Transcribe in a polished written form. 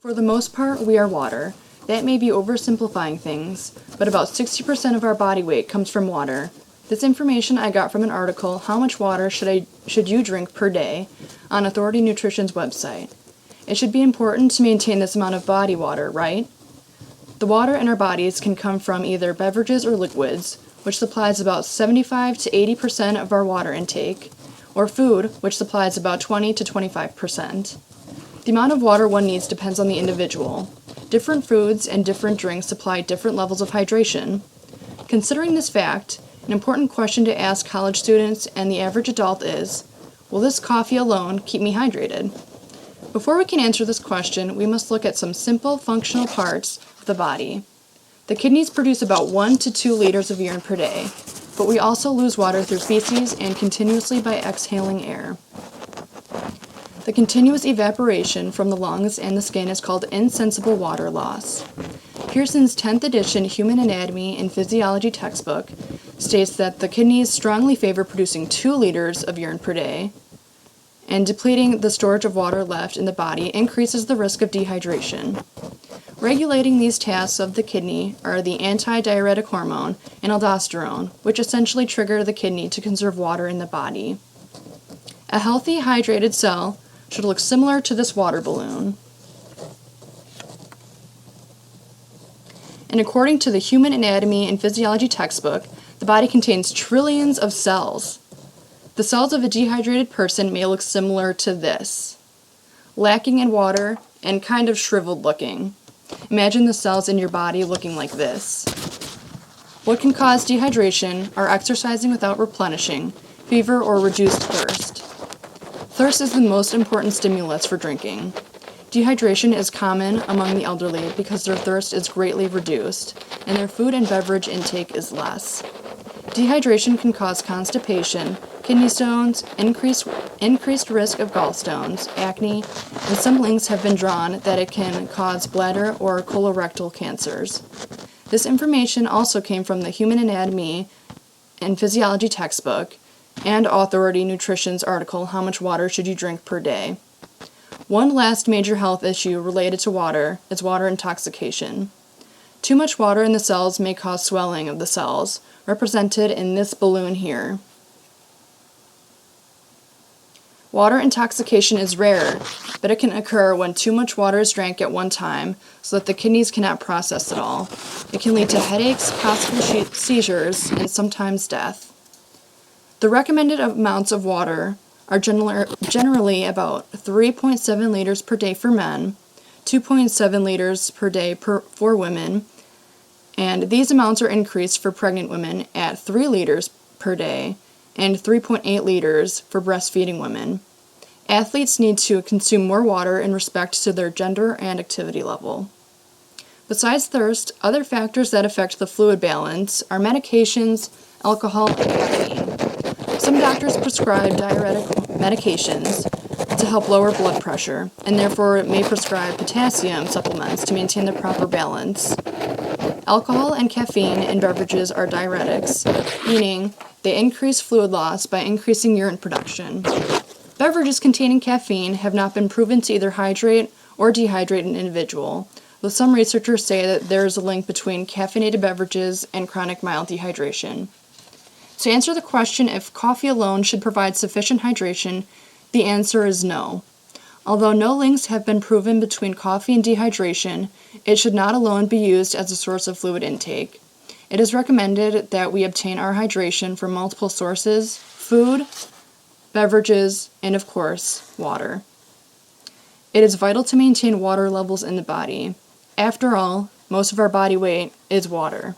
For the most part, we are water. That may be oversimplifying things, but about 60% of our body weight comes from water. This information I got from an article, How Much Water Should You Drink Per Day, on Authority Nutrition's website. It should be important to maintain this amount of body water, right? The water in our bodies can come from either beverages or liquids, which supplies about 75 to 80% of our water intake, or food, which supplies about 20 to 25%. The amount of water one needs depends on the individual. Different foods and different drinks supply different levels of hydration. Considering this fact, an important question to ask college students and the average adult is, will this coffee alone keep me hydrated? Before we can answer this question, we must look at some simple functional parts of the body. The kidneys produce about 1 to 2 liters of urine per day, but we also lose water through feces and continuously by exhaling air. The continuous evaporation from the lungs and the skin is called insensible water loss. Pearson's 10th edition Human Anatomy and Physiology textbook states that the kidneys strongly favor producing 2 liters of urine per day, and depleting the storage of water left in the body increases the risk of dehydration. Regulating these tasks of the kidney are the antidiuretic hormone and aldosterone, which essentially trigger the kidney to conserve water in the body. A healthy, hydrated cell should look similar to this water balloon. And according to the Human Anatomy and Physiology textbook, the body contains trillions of cells. The cells of a dehydrated person may look similar to this, lacking in water and kind of shriveled looking. Imagine the cells in your body looking like this. What can cause dehydration are exercising without replenishing, fever, or reduced thirst. Thirst is the most important stimulus for drinking. Dehydration is common among the elderly because their thirst is greatly reduced, and their food and beverage intake is less. Dehydration can cause constipation, kidney stones, increased risk of gallstones, acne, and some links have been drawn that it can cause bladder or colorectal cancers. This information also came from the Human Anatomy and Physiology textbook and Authority Nutrition's article, How Much Water Should You Drink Per Day? One last major health issue related to water is water intoxication. Too much water in the cells may cause swelling of the cells, represented in this balloon here. Water intoxication is rare, but it can occur when too much water is drank at one time so that the kidneys cannot process it all. It can lead to headaches, possible seizures, and sometimes death. The recommended amounts of water are generally about 3.7 liters per day for men, 2.7 liters per day for women, and these amounts are increased for pregnant women at 3 liters per day and 3.8 liters for breastfeeding women. Athletes need to consume more water in respect to their gender and activity level. Besides thirst, other factors that affect the fluid balance are medications, alcohol, and caffeine. Some doctors prescribe diuretic medications to help lower blood pressure, and therefore may prescribe potassium supplements to maintain the proper balance. Alcohol and caffeine in beverages are diuretics, meaning they increase fluid loss by increasing urine production. Beverages containing caffeine have not been proven to either hydrate or dehydrate an individual, though some researchers say that there is a link between caffeinated beverages and chronic mild dehydration. To answer the question if coffee alone should provide sufficient hydration, the answer is no. Although no links have been proven between coffee and dehydration, it should not alone be used as a source of fluid intake. It is recommended that we obtain our hydration from multiple sources: food, beverages, and of course, water. It is vital to maintain water levels in the body. After all, most of our body weight is water.